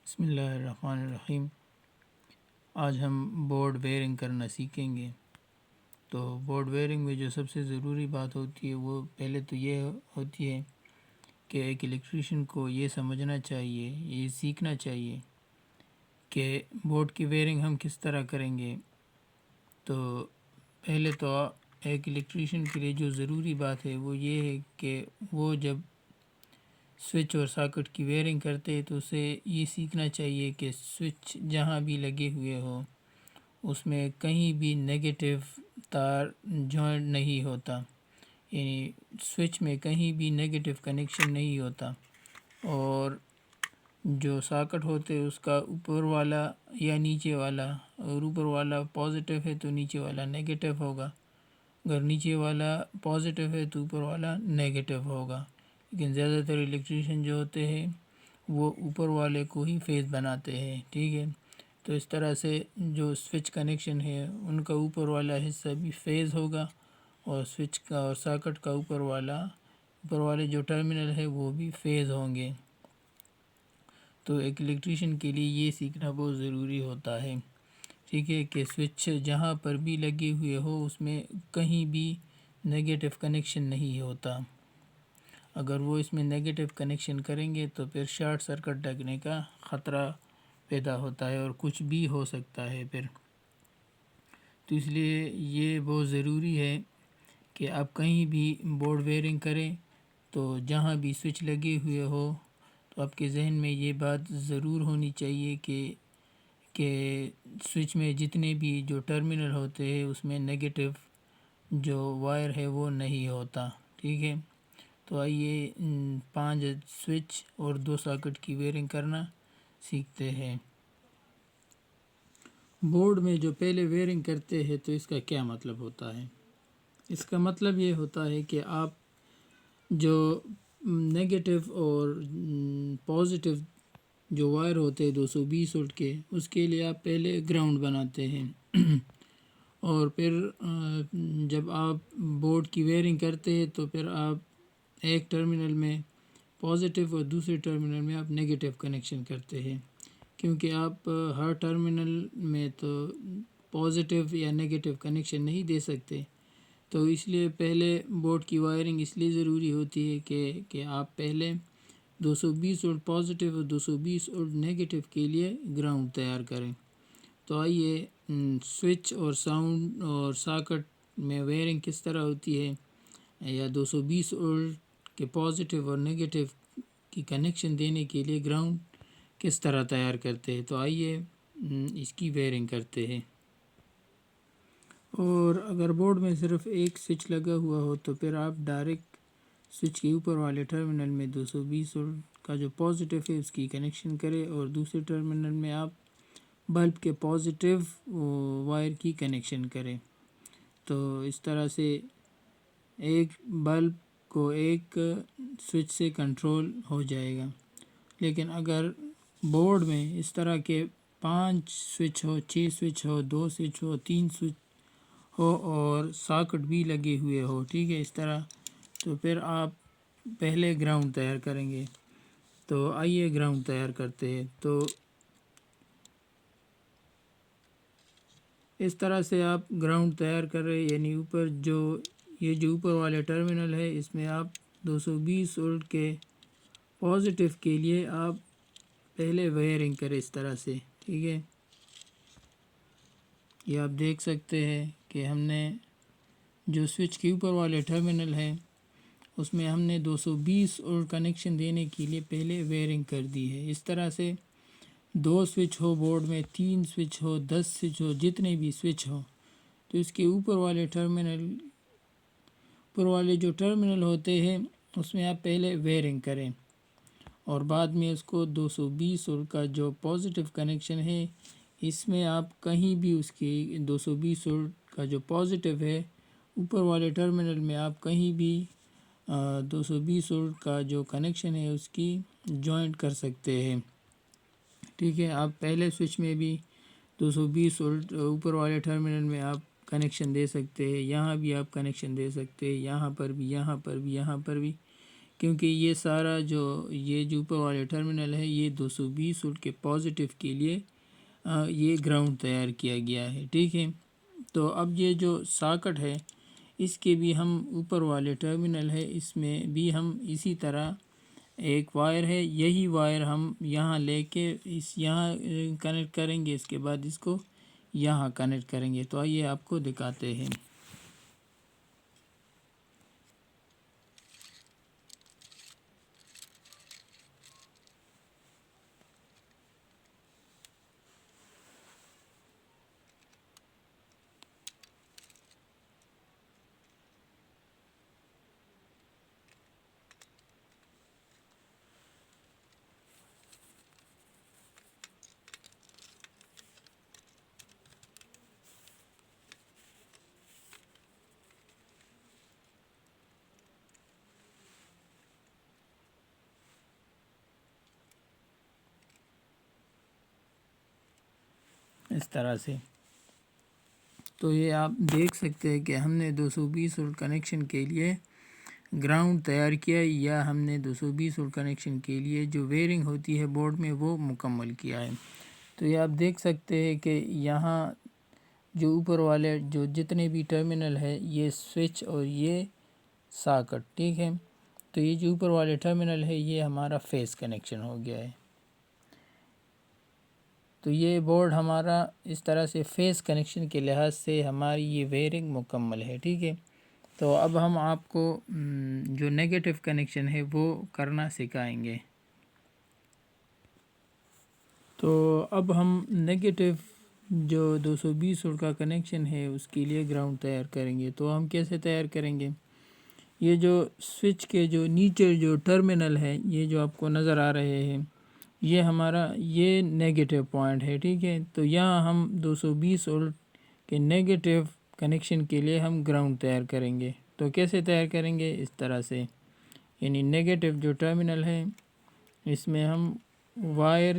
بسم اللہ الرحمن الرحیم۔ آج ہم بورڈ ویئرنگ کرنا سیکھیں گے۔ تو بورڈ ویئرنگ میں جو سب سے ضروری بات ہوتی ہے وہ پہلے تو یہ ہوتی ہے کہ ایک الیکٹریشین کو یہ سمجھنا چاہیے، یہ سیکھنا چاہیے کہ بورڈ کی ویئرنگ ہم کس طرح کریں گے۔ تو پہلے تو ایک الیکٹریشین کے لیے جو ضروری بات ہے وہ یہ ہے کہ وہ جب سوئچ اور ساکٹ کی ویئرنگ کرتے تو اسے یہ سیکھنا چاہیے کہ سوئچ جہاں بھی لگے ہوئے ہو اس میں کہیں بھی نیگیٹو تار جوائنٹ نہیں ہوتا، یعنی سوئچ میں کہیں بھی نیگیٹو کنیکشن نہیں ہوتا، اور جو ساکٹ ہوتے اس کا اوپر والا یا نیچے والا، اور اوپر والا پازیٹیو ہے تو نیچے والا نیگیٹو ہوگا، اگر نیچے والا پازیٹیو ہے تو اوپر والا نیگیٹو ہوگا۔ لیکن زیادہ تر الیکٹریشین جو ہوتے ہیں وہ اوپر والے کو ہی فیز بناتے ہیں، ٹھیک ہے۔ تو اس طرح سے جو سوئچ کنیکشن ہے ان کا اوپر والا حصہ بھی فیز ہوگا، اور سوئچ کا اور ساکٹ کا اوپر والے جو ٹرمینل ہے وہ بھی فیز ہوں گے۔ تو ایک الیکٹریشین کے لیے یہ سیکھنا بہت ضروری ہوتا ہے، ٹھیک ہے، کہ سوئچ جہاں پر بھی لگے ہوئے ہو اس میں کہیں بھی نیگیٹو کنیکشن نہیں ہوتا۔ اگر وہ اس میں نیگیٹو کنیکشن کریں گے تو پھر شارٹ سرکٹ لگنے کا خطرہ پیدا ہوتا ہے اور کچھ بھی ہو سکتا ہے پھر۔ تو اس لیے یہ بہت ضروری ہے کہ آپ کہیں بھی بورڈ ویئرنگ کریں تو جہاں بھی سوئچ لگے ہوئے ہو تو آپ کے ذہن میں یہ بات ضرور ہونی چاہیے کہ سوئچ میں جتنے بھی جو ٹرمینل ہوتے ہیں اس میں نیگیٹو جو وائر ہے وہ نہیں ہوتا، ٹھیک ہے۔ تو آئیے 5 سوئچ اور 2 ساکٹ کی ویئرنگ کرنا سیکھتے ہیں۔ بورڈ میں جو پہلے ویئرنگ کرتے ہیں تو اس کا کیا مطلب ہوتا ہے؟ اس کا مطلب یہ ہوتا ہے کہ آپ جو نیگیٹو اور پازیٹیو جو وائر ہوتے ہیں 220 وولٹ کے، اس کے لیے آپ پہلے گراؤنڈ بناتے ہیں اور پھر جب آپ بورڈ کی ویئرنگ کرتے ہیں تو پھر آپ ایک ٹرمینل میں پازیٹیو اور دوسرے ٹرمینل میں آپ نیگیٹو کنیکشن کرتے ہیں، کیونکہ آپ ہر ٹرمینل میں تو پازیٹیو یا نیگیٹو کنیکشن نہیں دے سکتے۔ تو اس لیے پہلے بورڈ کی وائرنگ اس لیے ضروری ہوتی ہے کہ آپ پہلے 220 وولٹ پازیٹیو اور 220 وولٹ نیگیٹو کے لیے گراؤنڈ تیار کریں۔ تو آئیے سوئچ اور ساؤنڈ اور ساکٹ میں ویئرنگ کس طرح ہوتی ہے، یا 220 وولٹ کے پازیٹیو اور نیگیٹو کی کنیکشن دینے کے لیے گراؤنڈ کس طرح تیار کرتے ہیں۔ تو آئیے اس کی ویئرنگ کرتے ہیں۔ اور اگر بورڈ میں صرف ایک سوئچ لگا ہوا ہو تو پھر آپ ڈائریکٹ سوئچ کے اوپر والے ٹرمینل میں 220 وولٹ کا جو پازیٹیو ہے اس کی کنیکشن کریں، اور دوسرے ٹرمینل میں آپ بلب کے پازیٹیو وائر کی کنیکشن کریں۔ تو اس طرح سے ایک بلب کو ایک سوئچ سے کنٹرول ہو جائے گا۔ لیکن اگر بورڈ میں اس طرح کے 5 سوئچ ہو، 6 سوئچ ہو، 2 سوئچ ہو، 3 سوئچ ہو اور ساکٹ بھی لگے ہوئے ہو، ٹھیک ہے، اس طرح، تو پھر آپ پہلے گراؤنڈ تیار کریں گے۔ تو آئیے گراؤنڈ تیار کرتے ہیں۔ تو اس طرح سے آپ گراؤنڈ تیار کر رہے، یعنی اوپر جو اوپر والے ٹرمینل ہے اس میں آپ 220 وولٹ کے پازیٹیو کے لیے آپ پہلے ویئرنگ کریں اس طرح سے، ٹھیک ہے۔ یہ آپ دیکھ سکتے ہیں کہ ہم نے جو سوئچ کے اوپر والے ٹرمینل ہے اس میں ہم نے 220 وولٹ کنیکشن دینے کے لیے پہلے ویئرنگ کر دی ہے۔ اس طرح سے 2 سوئچ ہو بورڈ میں، 3 سوئچ ہو، 10 سوئچ ہو، جتنے بھی سوئچ ہو، تو اس کے اوپر والے جو ٹرمینل ہوتے ہیں اس میں آپ پہلے ویئرنگ کریں، اور بعد میں اس کو 220 وولٹ کا جو پازیٹیو کنیکشن ہے اس میں آپ کہیں بھی اس کی 220 وولٹ کا جو پازیٹیو ہے اوپر والے ٹرمینل میں آپ کہیں بھی 220 وولٹ کا جو کنیکشن ہے اس کی جوائنٹ کر سکتے ہیں، ٹھیک ہے۔ آپ پہلے سوئچ میں بھی 220 وولٹ اوپر والے ٹرمینل میں آپ کنیکشن دے سکتے ہیں، یہاں بھی آپ کنیکشن دے سکتے ہیں، یہاں پر بھی، یہاں پر بھی، یہاں پر بھی، کیونکہ یہ سارا جو اوپر والے ٹرمینل ہے یہ 220 وولٹ کے پازیٹیو کے لیے یہ گراؤنڈ تیار کیا گیا ہے، ٹھیک ہے۔ تو اب یہ جو ساکٹ ہے اس کے بھی ہم اوپر والے ٹرمینل ہے اس میں بھی ہم اسی طرح ایک وائر ہے، یہی وائر ہم یہاں لے کے یہاں کنیکٹ کریں گے، اس کے بعد اس کو یہاں کنیکٹ کریں گے۔ تو آئیے آپ کو دکھاتے ہیں۔ اس طرح سے تو یہ آپ دیکھ سکتے ہیں کہ ہم نے 220 وولٹ کنیکشن کے لیے گراؤنڈ تیار کیا، یا ہم نے 220 وولٹ کنیکشن کے لیے جو ویئرنگ ہوتی ہے بورڈ میں وہ مکمل کیا ہے۔ تو یہ آپ دیکھ سکتے ہیں کہ یہاں جو اوپر والے جو جتنے بھی ٹرمینل ہے یہ سوئچ اور یہ ساکٹ، ٹھیک ہے۔ تو یہ جو اوپر والے ٹرمینل ہے یہ ہمارا فیس کنیکشن ہو گیا ہے۔ تو یہ بورڈ ہمارا اس طرح سے فیس کنیکشن کے لحاظ سے ہماری یہ ویئرنگ مکمل ہے، ٹھیک ہے۔ تو اب ہم آپ کو جو نیگیٹو کنیکشن ہے وہ کرنا سکھائیں گے۔ تو اب ہم نیگیٹو جو 220 وولٹ کا کنیکشن ہے اس کے لیے گراؤنڈ تیار کریں گے۔ تو ہم کیسے تیار کریں گے؟ یہ جو سوئچ کے جو نیچے جو ٹرمینل ہے یہ جو آپ کو نظر آ رہے ہیں یہ ہمارا یہ نیگیٹو پوائنٹ ہے، ٹھیک ہے۔ تو یہاں ہم 220 وولٹ کے نیگیٹو کنیکشن کے لیے ہم گراؤنڈ تیار کریں گے۔ تو کیسے تیار کریں گے؟ اس طرح سے، یعنی نیگیٹو جو ٹرمینل ہے اس میں ہم وائر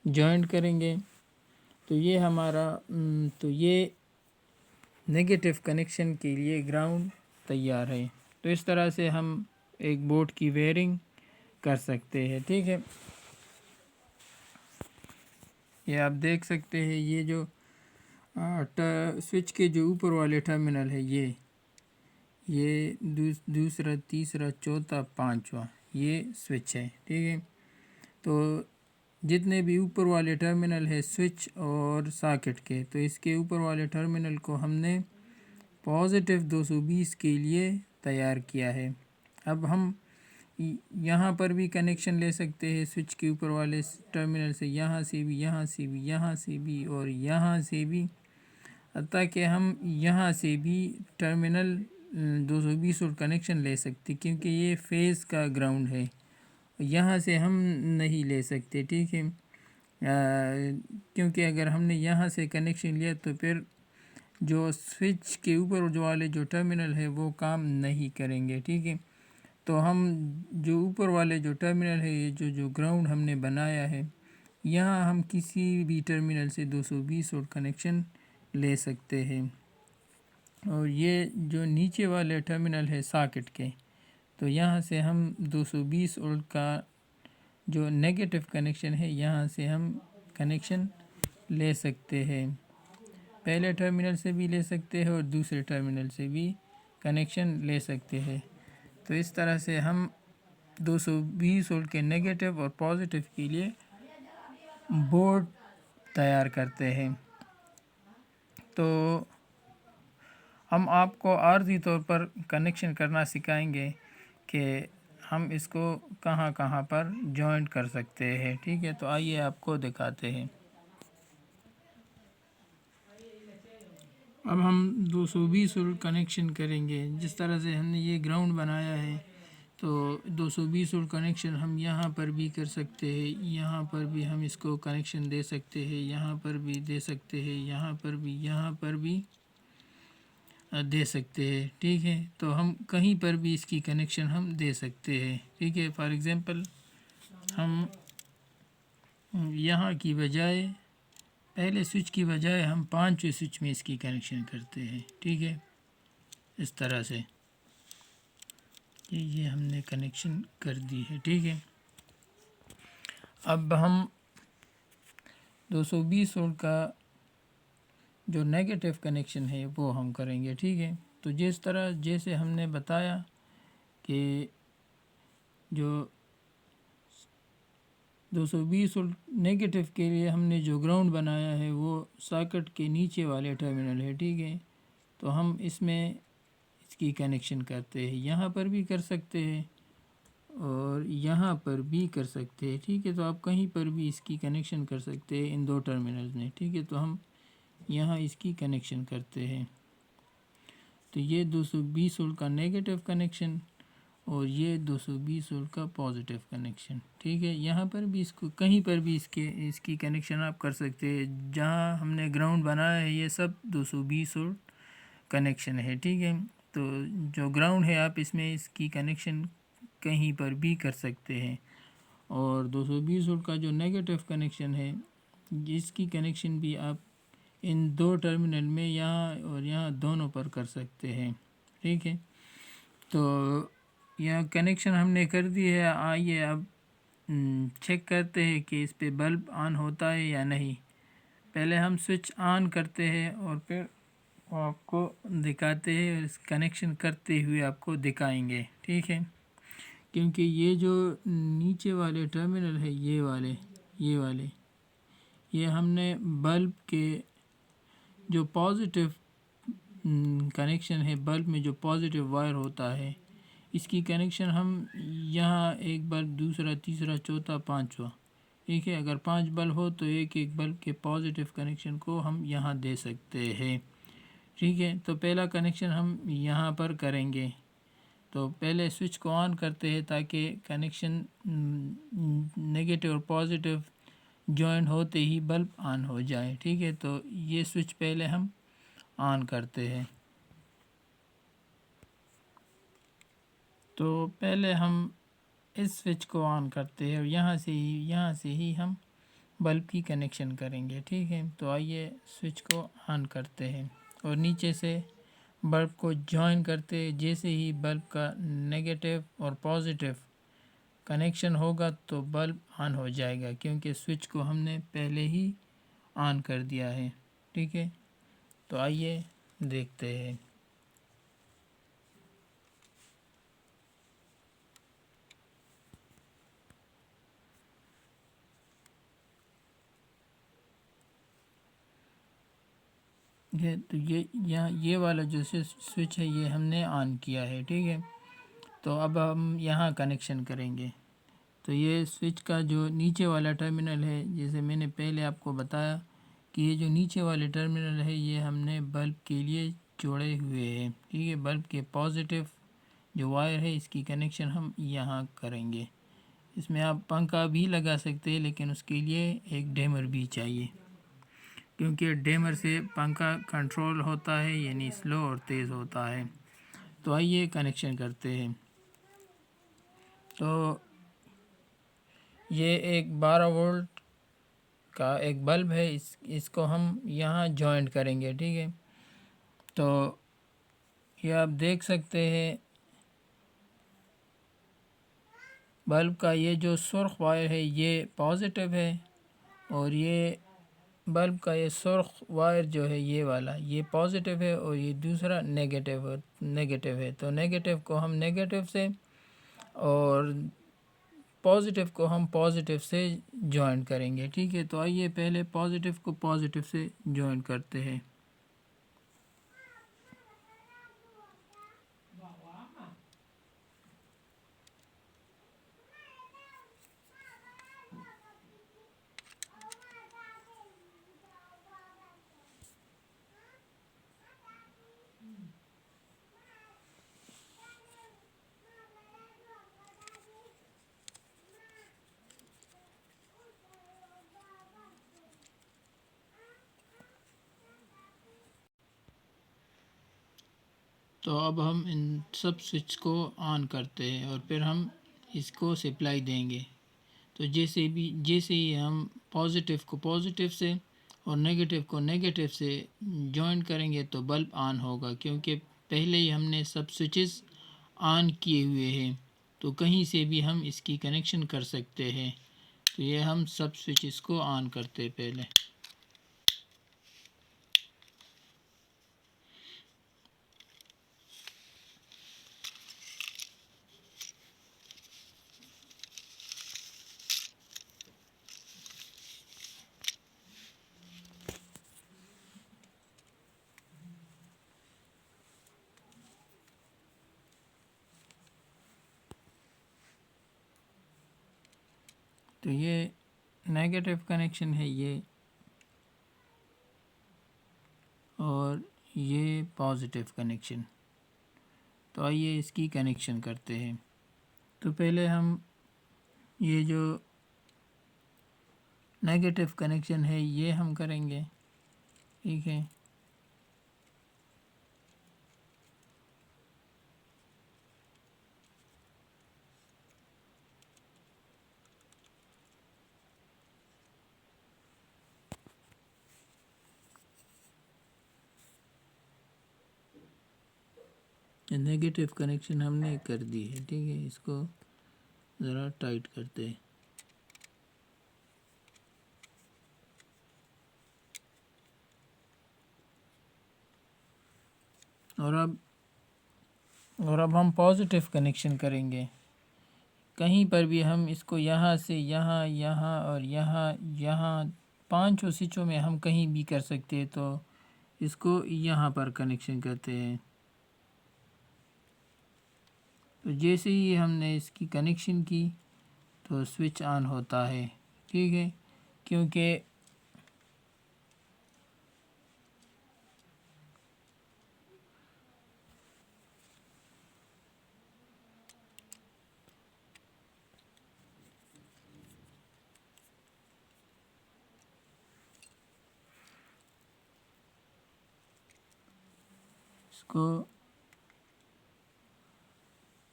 جوائنٹ کریں گے۔ تو یہ ہمارا تو یہ نیگیٹو کنیکشن کے لیے گراؤنڈ تیار ہے۔ تو اس طرح سے ہم ایک بورڈ کی ویئرنگ کر سکتے ہیں، ٹھیک ہے۔ یہ آپ دیکھ سکتے ہیں یہ جو سوئچ کے جو اوپر والے ٹرمینل ہے یہ دوسرا، تیسرا، چوتھا، پانچواں یہ سوئچ ہے، ٹھیک ہے۔ تو جتنے بھی اوپر والے ٹرمینل ہے سوئچ اور ساکٹ کے، تو اس کے اوپر والے ٹرمینل کو ہم نے پازیٹیو 220 کے لیے تیار کیا ہے۔ اب ہم یہاں پر بھی کنیکشن لے سکتے ہیں سوئچ کے اوپر والے ٹرمینل سے، یہاں سے بھی، یہاں سے بھی، یہاں سے بھی اور یہاں سے بھی، حتیٰ کہ ہم یہاں سے بھی ٹرمینل 220 وولٹ کنیکشن لے سکتے، کیونکہ یہ فیز کا گراؤنڈ ہے، یہاں سے ہم نہیں لے سکتے، ٹھیک ہے۔ کیونکہ اگر ہم نے یہاں سے کنیکشن لیا تو پھر جو سوئچ کے اوپر جو والے جو ٹرمینل ہے وہ کام نہیں کریں گے، ٹھیک ہے۔ تو ہم جو اوپر والے جو ٹرمینل ہے یہ جو گراؤنڈ ہم نے بنایا ہے یہاں ہم کسی بھی ٹرمینل سے 220 وولٹ کنیکشن لے سکتے ہیں۔ اور یہ جو نیچے والے ٹرمینل ہے ساکٹ کے، تو یہاں سے ہم 220 وولٹ کا جو نیگیٹو کنیکشن ہے یہاں سے ہم کنیکشن لے سکتے ہیں، پہلے ٹرمینل سے بھی لے سکتے ہیں اور دوسرے ٹرمینل سے بھی کنیکشن لے سکتے ہیں۔ تو اس طرح سے ہم 220 وولٹ کے نیگیٹو اور پازیٹیو کے لیے بورڈ تیار کرتے ہیں۔ تو ہم آپ کو عارضی طور پر کنیکشن کرنا سکھائیں گے کہ ہم اس کو کہاں کہاں پر جوائنٹ کر سکتے ہیں، ٹھیک ہے۔ تو آئیے آپ کو دکھاتے ہیں۔ اب ہم 220 وولٹ کنیکشن کریں گے، جس طرح سے ہم نے یہ گراؤنڈ بنایا ہے تو 220 وولٹ کنیکشن ہم یہاں پر بھی کر سکتے ہیں، یہاں پر بھی ہم اس کو کنیکشن دے سکتے ہیں، یہاں پر بھی دے سکتے ہیں، یہاں پر بھی، یہاں پر بھی دے سکتے ہیں، ٹھیک ہے۔ تو ہم کہیں پر بھی اس کی کنیکشن ہم دے سکتے ہیں، ٹھیک ہے۔ فار ایگزامپل ہم یہاں کی بجائے پہلے سوئچ کی بجائے ہم 5ویں سوئچ میں اس کی کنیکشن کرتے ہیں، ٹھیک ہے، اس طرح سے۔ یہ ہم نے کنیکشن کر دی ہے، ٹھیک ہے۔ اب ہم 220 وولٹ کا جو نیگیٹو کنیکشن ہے وہ ہم کریں گے، ٹھیک ہے۔ تو جیسے ہم نے بتایا کہ جو 220 وولٹ نیگیٹو کے لیے ہم نے جو گراؤنڈ بنایا ہے وہ ساکٹ کے نیچے والے ٹرمینل ہے، ٹھیک ہے۔ تو ہم اس میں اس کی کنیکشن کرتے ہیں، یہاں پر بھی کر سکتے ہیں اور یہاں پر بھی کر سکتے ہیں، ٹھیک ہے۔ تو آپ کہیں پر بھی اس کی کنیکشن کر سکتے ہیں ان دو ٹرمینلز میں، ٹھیک ہے۔ تو ہم یہاں اس کی کنیکشن کرتے ہیں، تو یہ 220 وولٹ کا نیگیٹو کنیکشن اور یہ 220 وولٹ کا پازیٹیو کنیکشن، ٹھیک ہے۔ یہاں پر بھی اس کو کہیں پر بھی اس کی کنیکشن آپ کر سکتے ہیں، جہاں ہم نے گراؤنڈ بنایا ہے یہ سب 220 وولٹ کنیکشن ہے، ٹھیک ہے۔ تو جو گراؤنڈ ہے آپ اس میں اس کی کنیکشن کہیں پر بھی کر سکتے ہیں، اور 220 وولٹ کا جو نیگیٹو کنیکشن ہے جس کی کنیکشن بھی آپ ان دو ٹرمینل میں یہاں اور یہاں دونوں پر کر سکتے ہیں، ٹھیک ہے۔ تو یہاں کنیکشن ہم نے کر دی ہے، آئیے اب چیک کرتے ہیں کہ اس پہ بلب آن ہوتا ہے یا نہیں۔ پہلے ہم سوئچ آن کرتے ہیں اور پھر آپ کو دکھاتے ہیں، اور اس کنیکشن کرتے ہوئے آپ کو دکھائیں گے، ٹھیک ہے۔ کیونکہ یہ جو نیچے والے ٹرمینل ہے یہ والے یہ ہم نے بلب کے جو پازیٹیو کنیکشن ہے، بلب میں جو پازیٹیو وائر ہوتا ہے اس کی کنیکشن ہم یہاں ایک بلب، دوسرا، تیسرا، چوتھا، پانچواں، ٹھیک ہے۔ اگر 5 بلب ہو تو ایک بلب کے پازیٹیو کنیکشن کو ہم یہاں دے سکتے ہیں، ٹھیک ہے۔ تو پہلا کنیکشن ہم یہاں پر کریں گے، تو پہلے سوئچ کو آن کرتے ہیں تاکہ کنیکشن نیگیٹو اور پازیٹیو جوائن ہوتے ہی بلب آن ہو جائے، ٹھیک ہے۔ تو یہ سوئچ پہلے ہم آن کرتے ہیں، تو پہلے ہم اس سوئچ کو آن کرتے ہیں اور یہاں سے ہی ہم بلب کی کنیکشن کریں گے، ٹھیک ہے۔ تو آئیے سوئچ کو آن کرتے ہیں اور نیچے سے بلب کو جوائن کرتے، جیسے ہی بلب کا نیگیٹو اور پازیٹیو کنیکشن ہوگا تو بلب آن ہو جائے گا، کیونکہ سوئچ کو ہم نے پہلے ہی آن کر دیا ہے، ٹھیک ہے۔ تو آئیے دیکھتے ہیں۔ یہ والا جو سوئچ ہے یہ ہم نے آن کیا ہے، ٹھیک ہے۔ تو اب ہم یہاں کنیکشن کریں گے، تو یہ سوئچ کا جو نیچے والا ٹرمینل ہے، جیسے میں نے پہلے آپ کو بتایا کہ یہ جو نیچے والے ٹرمینل ہے یہ ہم نے بلب کے لیے جوڑے ہوئے ہیں، ٹھیک ہے۔ بلب کے پازیٹیو جو وائر ہے اس کی کنیکشن ہم یہاں کریں گے۔ اس میں آپ پنکھا بھی لگا سکتے ہیں، لیکن اس کے لیے ایک ڈیمر بھی چاہیے، کیونکہ ڈیمر سے پنکھا کنٹرول ہوتا ہے، یعنی سلو اور تیز ہوتا ہے۔ تو آئیے کنیکشن کرتے ہیں۔ تو یہ ایک 12 وولٹ کا ایک بلب ہے، اس کو ہم یہاں جوائنٹ کریں گے، ٹھیک ہے۔ تو یہ آپ دیکھ سکتے ہیں بلب کا یہ جو سرخ وائر ہے یہ پازیٹیو ہے، اور یہ بلب کا یہ سرخ وائر جو ہے یہ والا یہ پازیٹیو ہے، اور یہ دوسرا نیگیٹیو ہے۔ تو نیگیٹیو کو ہم نیگیٹیو سے اور پازیٹیو کو ہم پازیٹیو سے جوائن کریں گے، ٹھیک ہے۔ تو آئیے پہلے پازیٹیو کو پازیٹیو سے جوائن کرتے ہیں۔ تو اب ہم ان سب سوئچ کو آن کرتے ہیں اور پھر ہم اس کو سپلائی دیں گے۔ تو جیسے ہی ہم پازیٹیو کو پازیٹیو سے اور نیگیٹیو کو نیگیٹیو سے جوائن کریں گے تو بلب آن ہوگا، کیونکہ پہلے ہی ہم نے سب سوئچز آن کیے ہوئے ہیں تو کہیں سے بھی ہم اس کی کنیکشن کر سکتے ہیں. تو یہ ہم سب سوئچ اس کو آن کرتے پہلے. تو یہ نیگیٹو کنیکشن ہے یہ، اور یہ پازیٹیو کنیکشن. تو آئیے اس کی کنیکشن کرتے ہیں. تو پہلے ہم یہ جو نیگیٹو کنیکشن ہے یہ ہم کریں گے. ٹھیک ہے، نیگیٹو کنیکشن ہم نے کر دی ہے. ٹھیک ہے، اس کو ذرا ٹائٹ کرتے ہیں. اور اب ہم پازیٹیو کنیکشن کریں گے. کہیں پر بھی ہم اس کو یہاں سے یہاں، یہاں اور یہاں 5 سوئچوں میں ہم کہیں بھی کر سکتے ہیں. تو اس کو یہاں پر کنیکشن کرتے ہیں. تو جیسے ہی ہم نے اس کی کنیکشن کی تو سوئچ آن ہوتا ہے. ٹھیک ہے، کیونکہ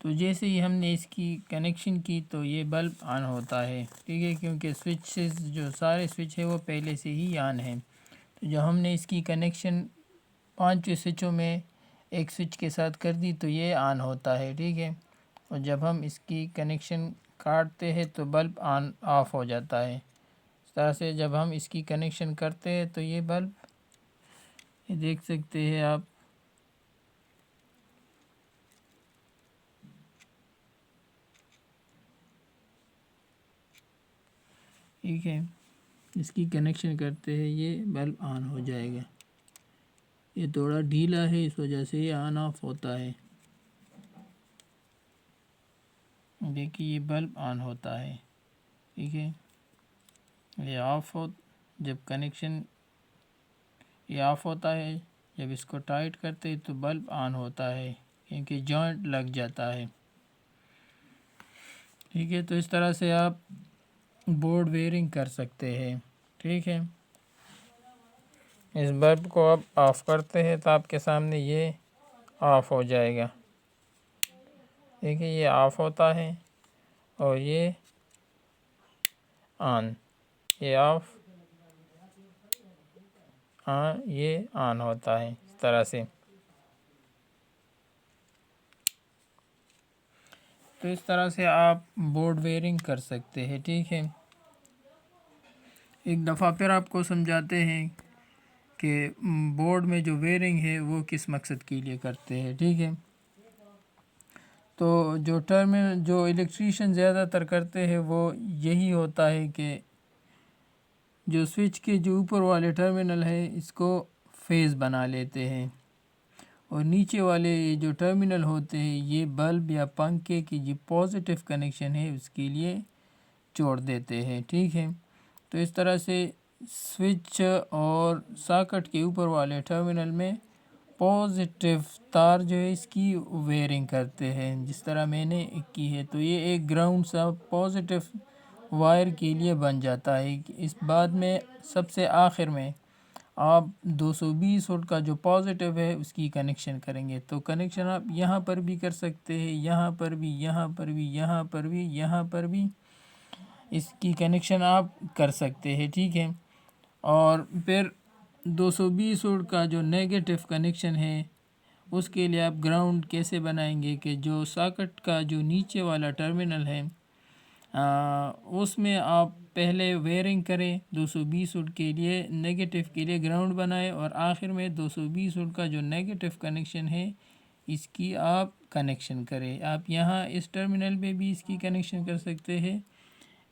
تو جیسے ہی ہم نے اس کی کنیکشن کی تو یہ بلب آن ہوتا ہے. ٹھیک ہے، کیونکہ سوئچز جو سارے سوئچ ہے وہ پہلے سے ہی آن ہیں. تو جب ہم نے اس کی کنیکشن 5 سوئچوں میں ایک سوئچ کے ساتھ کر دی تو یہ آن ہوتا ہے. ٹھیک ہے، اور جب ہم اس کی کنیکشن کاٹتے ہیں تو بلب آف ہو جاتا ہے. اس طرح سے جب ہم اس کی کنیکشن کرتے ہیں تو یہ بلب، یہ دیکھ سکتے ہیں آپ، ٹھیک ہے، اس کی کنیکشن کرتے ہیں یہ بلب آن ہو جائے گا. یہ تھوڑا ڈھیلا ہے اس وجہ سے یہ آن آف ہوتا ہے. دیکھیے یہ بلب آن ہوتا ہے. ٹھیک ہے، یہ آف جب کنیکشن یہ آف ہوتا ہے. جب اس کو ٹائٹ کرتے تو بلب آن ہوتا ہے کیونکہ جوائنٹ لگ جاتا ہے. ٹھیک ہے، تو اس طرح سے آپ بورڈ ویئرنگ کر سکتے ہیں. ٹھیک ہے، اس بلب کو آپ آف کرتے ہیں تو آپ کے سامنے یہ آف ہو جائے گا. ٹھیک ہے، یہ آف ہوتا ہے اور یہ آن، یہ آف، یہ آن ہوتا ہے اس طرح سے. تو اس طرح سے آپ بورڈ ویئرنگ کر سکتے ہیں. ٹھیک ہے، ایک دفعہ پھر آپ کو سمجھاتے ہیں کہ بورڈ میں جو ویئرنگ ہے وہ کس مقصد کے لیے کرتے ہیں. ٹھیک ہے، تو جو الیکٹریشین زیادہ تر کرتے ہیں وہ یہی ہوتا ہے کہ جو سوئچ کے جو اوپر والے ٹرمینل ہے اس کو فیز بنا لیتے ہیں، اور نیچے والے جو ٹرمینل ہوتے ہیں یہ بلب یا پنکھے کی جو پازیٹیو کنیکشن ہے اس کے لیے چھوڑ دیتے ہیں. ٹھیک ہے، تو اس طرح سے سوئچ اور ساکٹ کے اوپر والے ٹرمینل میں پازیٹیو تار جو ہے اس کی ویئرنگ کرتے ہیں جس طرح میں نے کی ہے. تو یہ ایک گراؤنڈ سا پازیٹیو وائر کے لیے بن جاتا ہے. اس بعد میں سب سے آخر میں آپ 220 وولٹ کا جو پازیٹیو ہے اس کی کنیکشن کریں گے. تو کنیکشن آپ یہاں پر بھی کر سکتے ہیں، یہاں پر بھی، یہاں پر بھی، یہاں پر بھی، یہاں پر بھی اس کی کنیکشن آپ کر سکتے ہیں. ٹھیک ہے، اور پھر 220 وولٹ کا جو نیگیٹو کنیکشن ہے اس کے لیے آپ گراؤنڈ کیسے بنائیں گے کہ جو ساکٹ کا جو نیچے والا ٹرمینل ہے اس میں آپ پہلے ویرنگ کریں 220 وولٹ کے لیے، نیگیٹو کے لیے گراؤنڈ بنائیں، اور آخر میں 220 وولٹ کا جو نیگیٹو کنیکشن ہے اس کی آپ کنیکشن کریں۔ آپ یہاں اس ٹرمینل پہ بھی اس کی کنیکشن کر سکتے ہیں،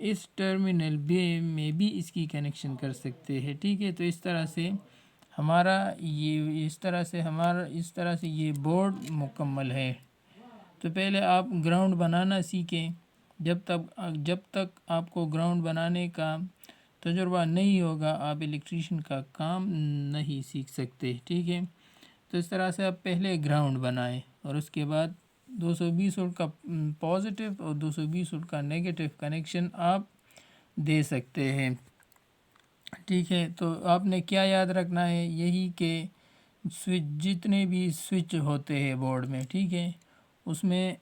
اس ٹرمینل میں بھی اس کی کنیکشن کر سکتے ہیں، ٹھیک ہے۔ تو اس طرح سے اس طرح سے یہ بورڈ مکمل ہے۔ تو پہلے آپ گراؤنڈ بنانا سیکھیں۔ جب تک آپ کو گراؤنڈ بنانے کا تجربہ نہیں ہوگا آپ الیکٹریشین کا کام نہیں سیکھ سکتے، ٹھیک ہے۔ تو اس طرح سے آپ پہلے گراؤنڈ بنائیں اور اس کے بعد 220 وولٹ کا پازیٹیو اور 220 وولٹ کا نیگیٹو کنیکشن آپ دے سکتے ہیں، ٹھیک ہے۔ تو آپ نے کیا یاد رکھنا ہے، یہی کہ جتنے بھی سوئچ ہوتے ہیں بورڈ میں، ٹھیک ہے، اس میں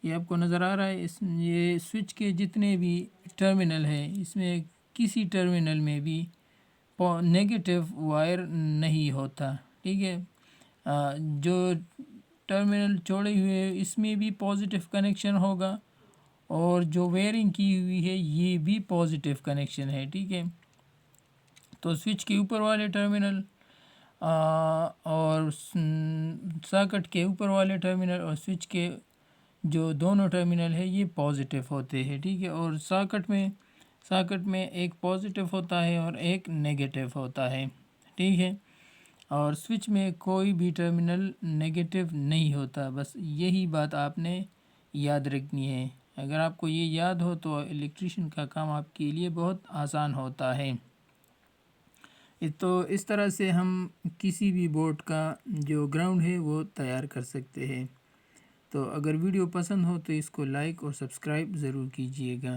یہ آپ کو نظر آ رہا ہے، یہ سوئچ کے جتنے بھی ٹرمینل ہیں اس میں کسی ٹرمینل میں بھی نیگیٹو وائر نہیں ہوتا، ٹھیک ہے۔ جو ٹرمینل چھوڑے ہوئے اس میں بھی پازیٹیو کنیکشن ہوگا، اور جو ویرنگ کی ہوئی ہے یہ بھی پازیٹیو کنیکشن ہے، ٹھیک ہے۔ تو سوئچ کے اوپر والے ٹرمینل اور ساکٹ کے اوپر والے ٹرمینل اور سوئچ کے جو دونوں ٹرمینل ہے یہ پازیٹیو ہوتے ہیں، ٹھیک ہے۔ اور ساکٹ میں ایک پازیٹیو ہوتا ہے اور ایک نیگیٹیو ہوتا ہے، ٹھیک ہے۔ اور سوئچ میں کوئی بھی ٹرمینل نیگیٹیو نہیں ہوتا، بس یہی بات آپ نے یاد رکھنی ہے۔ اگر آپ کو یہ یاد ہو تو الیکٹریشین کا کام آپ کے لیے بہت آسان ہوتا ہے۔ تو اس طرح سے ہم کسی بھی بورڈ کا جو گراؤنڈ ہے وہ تیار کر سکتے ہیں۔ تو اگر ویڈیو پسند ہو تو اس کو لائک اور سبسکرائب ضرور کیجیے گا۔